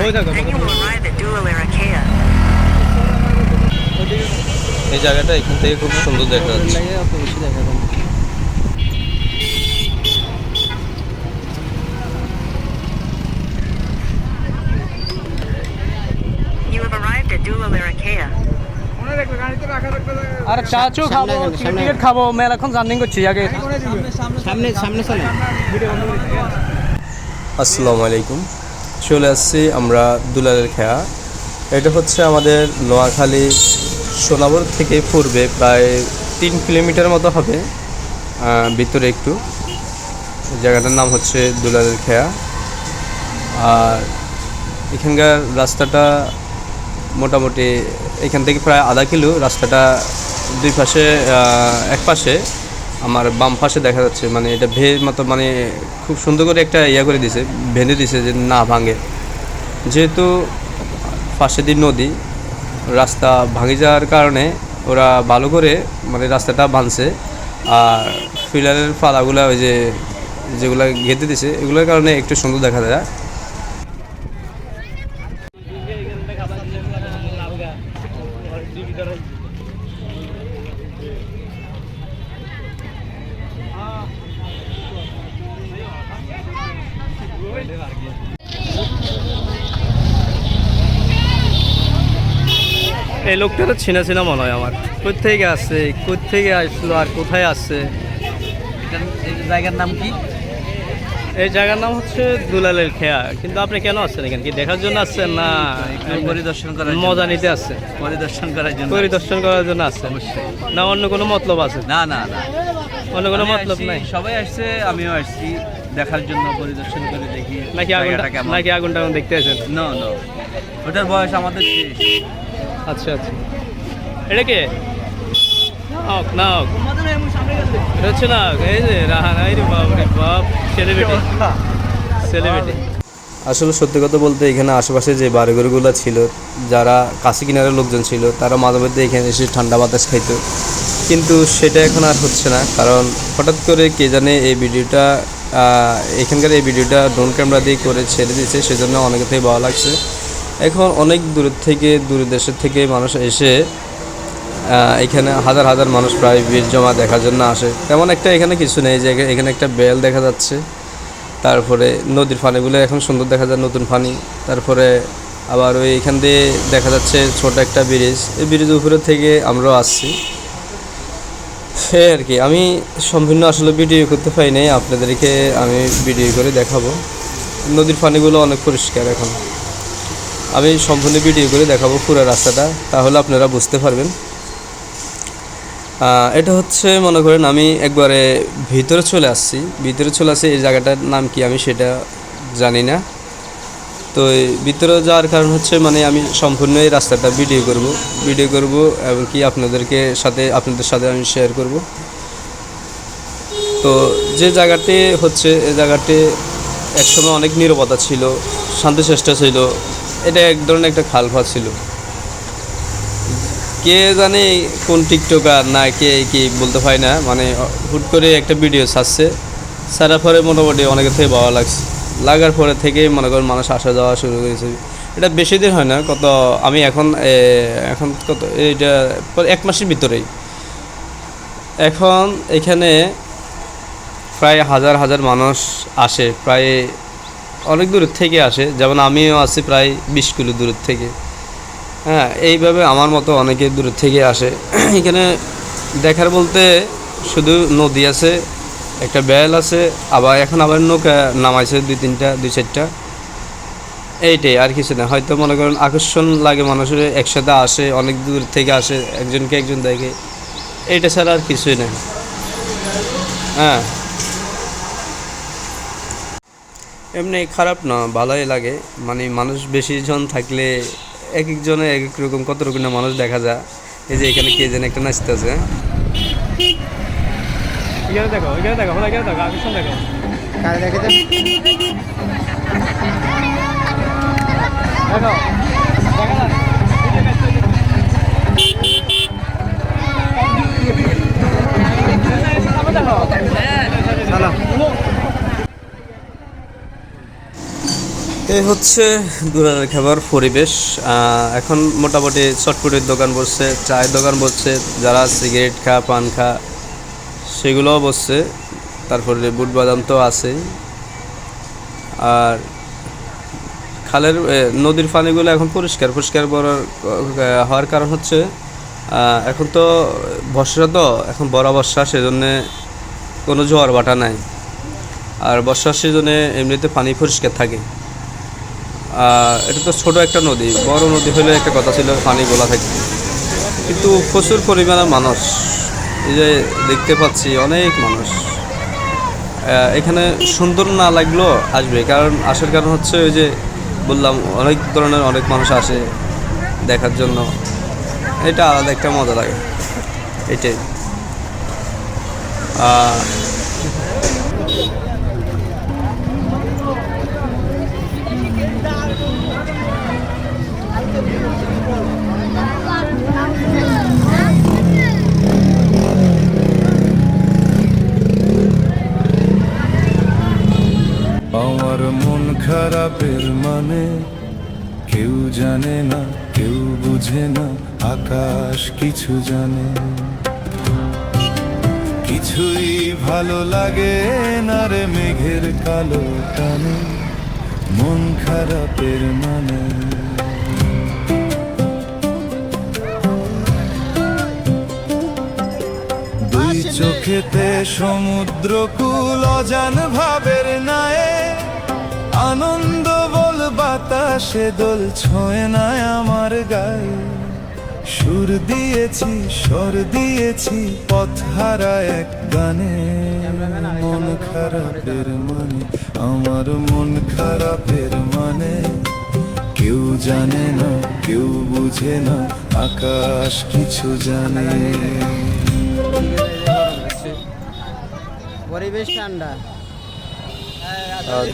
এই জায়গাটা এখান থেকে খুব সুন্দর দেখা যাচ্ছে। আর চাচু খাবো, টিকিট খাবো, মেলা এখন জার্নি করছি আগে। সামনে সামনে চলে। আসসালামু আলাইকুম, চলে আসছি আমরা দুলালের খেয়া। এটা হচ্ছে আমাদের নোয়াখালী সোনাবর থেকে পূর্বে প্রায় 3 কিলোমিটার মতো হবে ভিতরে একটু। জায়গাটার নাম হচ্ছে দুলালের খেয়া। আর এখানকার রাস্তাটা মোটামুটি এখান থেকে প্রায় আধা কিলো। রাস্তাটা দুই পাশে, এক পাশে আমার বাম পাশে দেখা যাচ্ছে মানে এটা মতো মানে খুব সুন্দর করে একটা করে দিছে, বেঁধে দিছে যে না ভাঙে। যেহেতু পাশে দিয়ে নদী, রাস্তা ভাঙে যাওয়ার কারণে ওরা ভালো করে মানে রাস্তাটা বাঁধছে। আর ফিলারের পালাগুলো ওই যেগুলো গেঁথে দিছে এগুলোর কারণে একটু সুন্দর দেখা যায়। এই লোকটা তো ছিনা ছিনা মনে হয় আমার। কোথেকে আসছে, কোথেকে আসলো আর কোথায় আসছে? জায়গার নাম কি? এই জায়গার নাম হচ্ছে দুলালের খেয়া। কিন্তু আপনি কেন আসছেন এখানে? কি দেখার জন্য আসছেন না পরিদর্শন করার, মজা নিতে আসছেন? পরিদর্শন করার জন্য। পরিদর্শন করার জন্য আসছেন না অন্য কোনো মতলব আছে? না না না, অন্য কোনো মতলব নাই। সবাই আসছে, আমিও আসছি দেখার জন্য, পরিদর্শন করে দেখি নাকি আগুনটা দেখতে আসেন? নো নো, ওটার বয়স আমাদের শেষ। আচ্ছা আচ্ছা, এটা কে? নাওক এটা হচ্ছে না, এই যে রাহান, বাপ সেলিব্রিটি। আসলে সত্যি কথা বলতে এখানে আশেপাশে যে বাড়িঘরগুলো ছিল, যারা কাছে কিনারের লোকজন ছিল, তারা মাঝে মধ্যে এখানে এসে ঠান্ডা বাতাস খাইতো। কিন্তু সেটা এখন আর হচ্ছে না, কারণ হঠাৎ করে কে জানে এই ভিডিওটা, এখানকার এই ভিডিওটা ড্রোন ক্যামেরা দিয়ে করে ছেড়ে দিয়েছে, সেজন্য অনেকের থেকে ভালো লাগছে। এখন অনেক দূর দেশের থেকে মানুষ এসে এখানে হাজার হাজার মানুষ প্রায় ভিড় জমা দেখার জন্য আসে। তেমন একটা এখানে কিছু নেই, যে এখানে একটা বেল দেখা যাচ্ছে, তারপরে নদীর পানিগুলো এখন সুন্দর দেখা যায়, নতুন পানি। তারপরে আবার ওই এখান দিয়ে দেখা যাচ্ছে ছোট একটা ব্রিজ, এই ব্রিজের উপরে থেকে আমরাও আসছি। সে আর কি, আমি সম্পূর্ণ আসলে ভিডিও করতে পারি নাই, আপনাদেরকে আমি ভিডিও করে দেখাবো। নদীর পানিগুলো অনেক পরিষ্কার এখন, আমি সম্পূর্ণ ভিডিও করে দেখাবো পুরো রাস্তাটা, তাহলে আপনারা বুঝতে পারবেন। এটা হচ্ছে মনে করেন আমি একবারে ভিতরে চলে আসছি। এই জায়গাটার নাম কি আমি সেটা জানি না। তো ভিতরে যাওয়ার কারণ হচ্ছে মানে আমি সম্পূর্ণ এই রাস্তাটা ভিডিও করব এবং কি আপনাদের সাথে আমি শেয়ার করব। তো যে জায়গাটি হচ্ছে, এই জায়গাটি একসময় অনেক নীরবতা ছিল, শান্তি চেষ্টা ছিল। এটা এক ধরনের একটা খালফা ছিল। কে জানে কোন টিকটকার না কে কি বলতে পারি না, মানে হুট করে একটা ভিডিও ছাড়ার পরে মোটামুটি অনেকের থেকে ভালো লাগার পরে থেকেই মনে করেন মানুষ আসা যাওয়া শুরু করেছে। এটা বেশি দিন হয় না, আমি এখন কত এইটা 1 মাসের ভিতরেই। এখন এখানে প্রায় হাজার হাজার মানুষ আসে, প্রায় অনেক দূরের থেকে আসে। যেমন আমিও আছি প্রায় 20 কিলো দূরের থেকে। হ্যাঁ, এইভাবে আমার মতো অনেকে দূরের থেকে আসে। এখানে দেখার বলতে শুধু নদী আছে, একটা বেল আছে, আবার নৌকা নামাইছে 2-4টা। এইটাই, আর কিছু না। হয়তো মনে করেন আকর্ষণ লাগে মানুষের, একসাথে আসে, অনেক দূর থেকে আসে, একজনকে একজন দেখে, এইটা ছাড়া আর কিছুই না। হ্যাঁ, এমনি খারাপ না, ভালোই লাগে। মানে মানুষ বেশি জন থাকলে এক একজনের এক এক রকম কত রকমের মানুষ দেখা যায়। এই যে এখানে কে যেন একটা নাচতেছে, এখানে দেখো আকর্ষণ দেখো। এই হচ্ছে দুরানের খাবার পরিবেশ। এখন মোটামুটি চটপটির দোকান বসছে, চায়ের দোকান বসছে, যারা সিগারেট খা পান খা সেগুলোও বসছে। তারপরে বুট বাদাম তো আছে। আর খালের নদীর পানিগুলো এখন পরিষ্কার পরিষ্কার হওয়ার কারণ হচ্ছে এখন তো বর্ষা, তো এখন বড় বর্ষা, সেজন্যে কোনো জোয়ার ভাটা নাই। আর বর্ষার সিজনে এমনিতে পানি পরিষ্কার থাকে। এটা তো ছোট একটা নদী, বড় নদী হলে একটা কথা ছিল পানি গোলা থাকে, কিন্তু প্রচুর পরিমাণে মানুষ, এই যে দেখতে পাচ্ছি অনেক মানুষ। এখানে সুন্দর না লাগলেও আসবে, কারণ আসার কারণ হচ্ছে ওই যে বললাম অনেক ধরনের অনেক মানুষ আসে দেখার জন্য। এটা আলাদা একটা মজা লাগে, এটাই। আমার মন খারাপের মানে কেউ জানে না, কেউ বুঝে না, আকাশ কিছু জানে। কিছুই ভালো লাগে না রে মেঘের কালো টানে, মন খারাপের মানে। দুই চোখেতে সমুদ্র কুল অজান ভাবের নায়ে, আনন্দ বল বাতাসে দোল ছোঁয় না আমার গায়ে। সুর দিয়েছি স্বর দিয়েছি পথ হারা এক গানে, মন খারাপের মানে, আমার মন খারাপের মানে কেউ জানে না, কেউ বুঝে না, আকাশ কিছু জানে। পরিবেশ ঠান্ডা।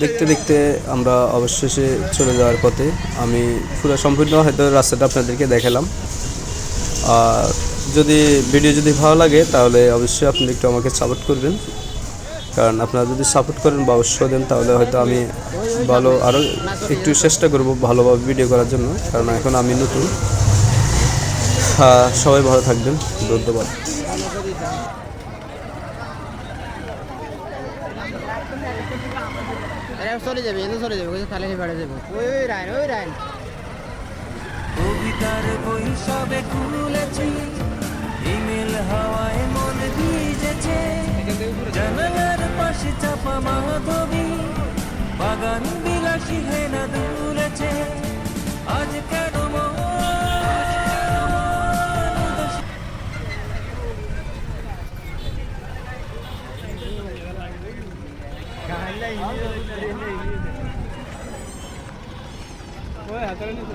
দেখতে দেখতে আমরা অবশেষে চলে যাওয়ার পথে। আমি পুরো সম্পূর্ণ হয়তো রাস্তাটা আপনাদেরকে দেখালাম। যদি ভিডিও যদি ভালো লাগে তাহলে অবশ্যই আপনি একটু আমাকে সাপোর্ট করবেন, কারণ আপনারা যদি সাপোর্ট করেন বা উৎসাহ দেন তাহলে হয়তো আমি ভালো আরও একটু চেষ্টা করব ভালোভাবে ভিডিও করার জন্য, কারণ এখন আমি নতুন। সবাই ভালো থাকবেন, ধন্যবাদ। চলে যাবে, চলে যাবে, খালি বেড়ে যাবে। ওই রাইন, ওই রাইন। কবিতার বই সবে খুলেছি, ইমেল হাওয়ায় মন ভিজেছে, জানালার পাশে চাপা মাধবী, বাগান বিলাসী হেনা দুলেছে, আজ কেন ওই হাতারে নিতে